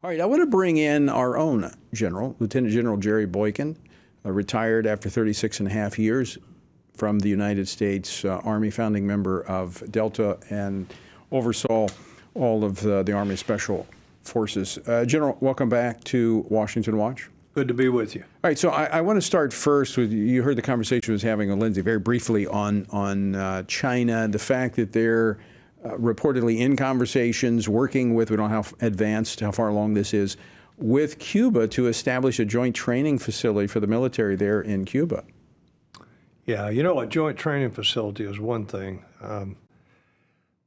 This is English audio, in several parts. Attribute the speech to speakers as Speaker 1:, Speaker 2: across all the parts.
Speaker 1: All right, I want to bring in our own general, Lieutenant General Jerry Boykin, retired after 36 and a half years from the United States Army, founding member of Delta, and oversaw all of the Army Special Forces. General, welcome back to Washington Watch.
Speaker 2: Good to be with you.
Speaker 1: All right, so I want to start first with, you heard the conversation I was having with Lindsay very briefly on China, the fact that they're reportedly in conversations, working with, we don't know how advanced, how far along this is, with Cuba to establish a joint training facility for the military there in Cuba.
Speaker 2: Yeah, you know, a joint training facility is one thing,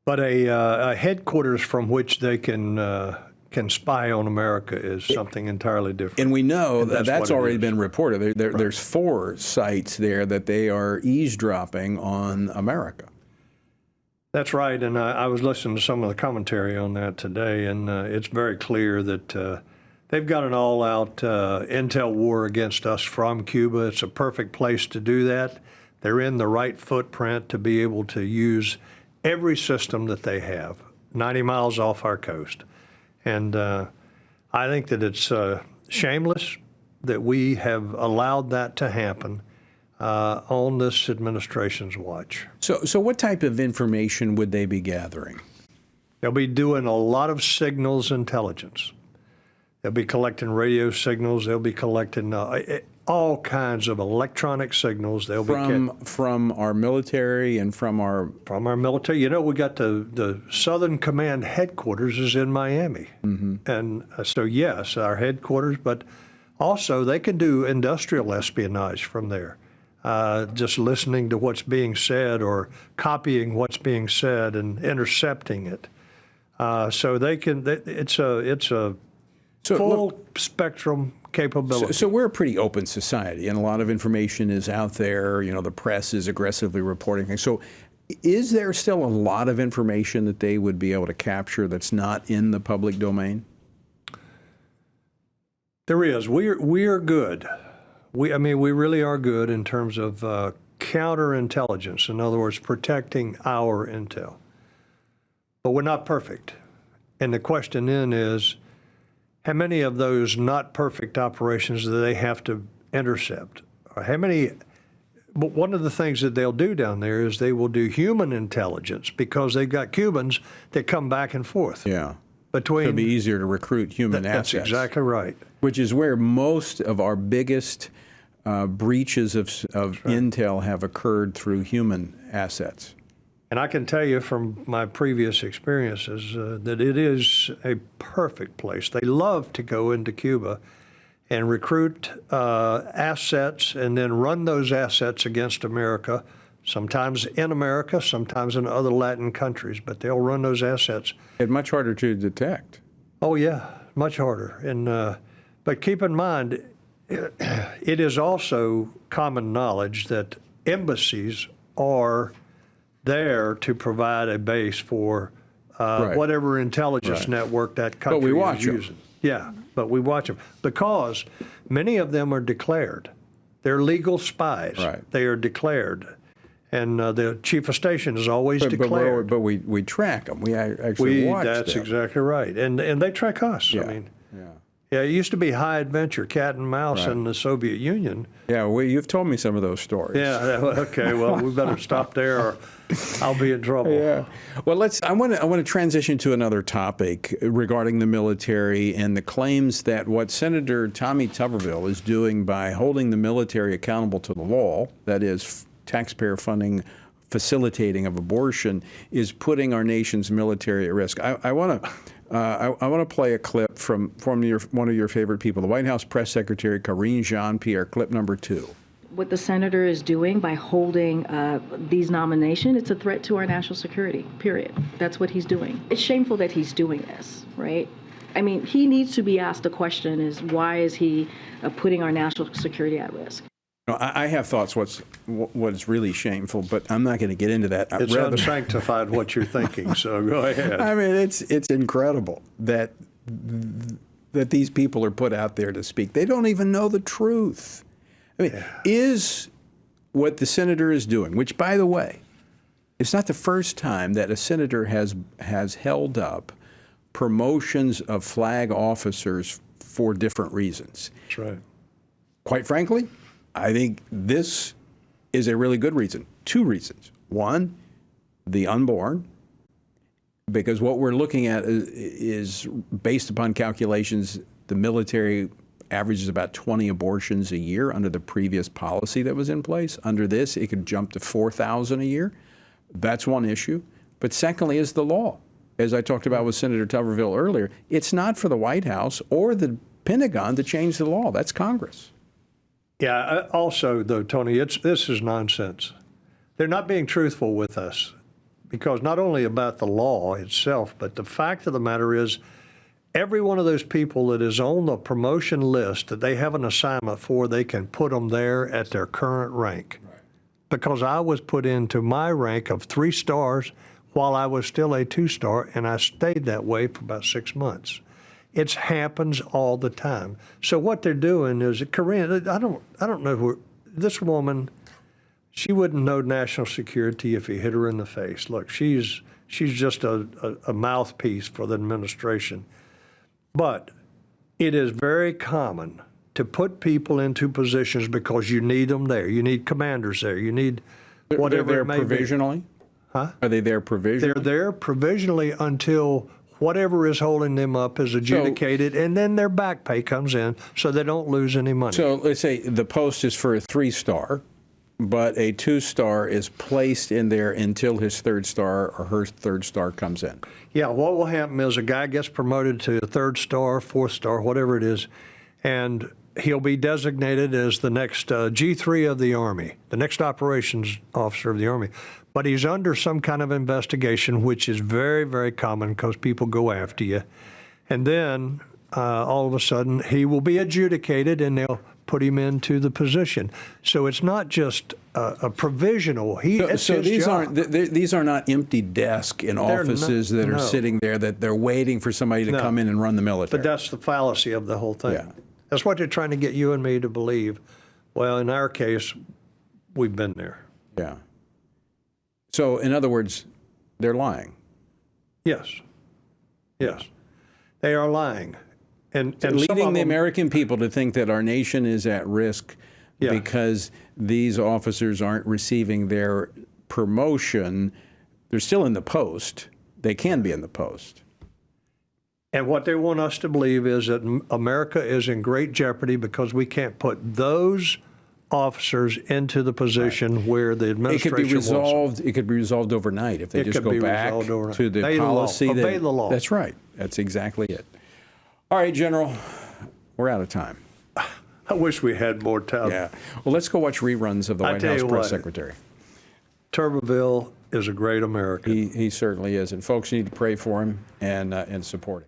Speaker 2: but a headquarters from which they can spy on America is something entirely different.
Speaker 1: And we know that that's already been reported. There's 4 sites there that they are eavesdropping on America.
Speaker 2: That's right, and I was listening to some of the commentary on that today, and it's very clear that they've got an all-out intel war against us from Cuba. It's a perfect place to do that. They're in the right footprint to be able to use every system that they have, 90 miles off our coast. And I think that it's shameless that we have allowed that to happen on this administration's watch.
Speaker 1: So what type of information would they be gathering?
Speaker 2: They'll be doing a lot of signals intelligence. They'll be collecting radio signals. They'll be collecting all kinds of electronic signals. They'll
Speaker 1: from our military and from our
Speaker 2: military. You know, we got the Southern Command headquarters is in Miami, and so yes, our headquarters. But also they can do industrial espionage from there. Just listening to what's being said or copying what's being said and intercepting it. So they can. It's a full spectrum capability.
Speaker 1: So we're a pretty open society, and a lot of information is out there. You know, the press is aggressively reporting things. So, is there still a lot of information that they would be able to capture that's not in the public domain?
Speaker 2: There is. We are good. We really are good in terms of counterintelligence. In other words, protecting our intel. But we're not perfect. And the question then is, how many of those not perfect operations do they have to intercept? Or how many? But one of the things that they'll do down there is they will do human intelligence because they've got Cubans that come back and forth.
Speaker 1: Yeah.
Speaker 2: Between,
Speaker 1: it'll be easier to recruit human assets.
Speaker 2: That's exactly right.
Speaker 1: Which is where most of our biggest breaches of intel have occurred, through human assets.
Speaker 2: And I can tell you from my previous experiences that it is a perfect place. They love to go into Cuba and recruit assets and then run those assets against America, sometimes in America, sometimes in other Latin countries, but they'll run those assets.
Speaker 1: It's much harder to detect.
Speaker 2: Oh, yeah, much harder. And but keep in mind, it is also common knowledge that embassies are there to provide a base for whatever intelligence network that country is using. Yeah, but we watch them because many of them are declared. They're legal spies.
Speaker 1: Right.
Speaker 2: They are declared. And the chief of station is always declared.
Speaker 1: But we track them. We actually watch them.
Speaker 2: That's exactly right. And they track us.
Speaker 1: Yeah.
Speaker 2: I mean, yeah, it used to be high adventure, cat and mouse in the Soviet Union.
Speaker 1: Yeah, well, you've told me some of those stories.
Speaker 2: Yeah, okay, well, we better stop there or I'll be in trouble.
Speaker 1: Yeah. Well, I want to transition to another topic regarding the military and the claims that what Senator Tommy Tuberville is doing by holding the military accountable to the law, that is taxpayer funding, facilitating of abortion, is putting our nation's military at risk. I want to play a clip from one of your favorite people, the White House Press Secretary Karine Jean-Pierre, clip number 2.
Speaker 3: What the senator is doing by holding these nominations, it's a threat to our national security, period. That's what he's doing. It's shameful that he's doing this, right? I mean, he needs to be asked the question is, why is he putting our national security at risk?
Speaker 1: I have thoughts what's really shameful, but I'm not going to get into that.
Speaker 2: It's unsanctified what you're thinking, so go ahead.
Speaker 1: I mean, it's incredible that these people are put out there to speak. They don't even know the truth. I mean, is what the senator is doing, which, by the way, it's not the first time that a senator has held up promotions of flag officers for different reasons.
Speaker 2: That's right.
Speaker 1: Quite frankly, I think this is a really good reason. Two reasons. One, the unborn, because what we're looking at is based upon calculations, the military averages about 20 abortions a year under the previous policy that was in place. Under this, it could jump to 4,000 a year. That's one issue. But secondly is the law. As I talked about with Senator Tuberville earlier, it's not for the White House or the Pentagon to change the law. That's Congress.
Speaker 2: Yeah, also, though, Tony, this is nonsense. They're not being truthful with us, because not only about the law itself, but the fact of the matter is every one of those people that is on the promotion list that they have an assignment for, they can put them there at their current rank. Right. Because I was put into my rank of 3 stars while I was still a 2-star, and I stayed that way for about 6 months. It happens all the time. So what they're doing is, Corinne, I don't know who this woman. She wouldn't know national security if he hit her in the face. Look, she's just a mouthpiece for the administration. But it is very common to put people into positions because you need them there. You need commanders there. You need whatever
Speaker 1: They're
Speaker 2: it may
Speaker 1: provisionally?
Speaker 2: be. Huh?
Speaker 1: Are they there provisionally?
Speaker 2: They're there provisionally until whatever is holding them up is adjudicated, and then their back pay comes in so they don't lose any money.
Speaker 1: So let's say the post is for a 3-star, but a 2-star is placed in there until his 3rd star or her 3rd star comes in.
Speaker 2: Yeah, what will happen is a guy gets promoted to a 3rd star, 4th star, whatever it is, and he'll be designated as the next G3 of the Army, the next operations officer of the Army. But he's under some kind of investigation, which is very, very common because people go after you. And then all of a sudden he will be adjudicated and they'll put him into the position. So it's not just a provisional.
Speaker 1: So these are not empty desks in offices that are sitting there that they're waiting for somebody to come in and run the military.
Speaker 2: But that's the fallacy of the whole thing.
Speaker 1: Yeah.
Speaker 2: That's what they're trying to get you and me to believe. Well, in our case, we've been there.
Speaker 1: Yeah. So, in other words, they're lying.
Speaker 2: Yes. Yes. They are lying. And
Speaker 1: leading the American people to think that our nation is at risk because these officers aren't receiving their promotion. They're still in the post. They can be in the post.
Speaker 2: And what they want us to believe is that America is in great jeopardy because we can't put those officers into the position where the administration wants them.
Speaker 1: It could be resolved overnight if they just go back to the policy.
Speaker 2: Obey the law.
Speaker 1: That's right. That's exactly it. All right, General, we're out of time.
Speaker 2: I wish we had more time.
Speaker 1: Yeah. Well, let's go watch reruns of the White House press secretary.
Speaker 2: Tuberville is a great American.
Speaker 1: He certainly is. And folks need to pray for him and support him.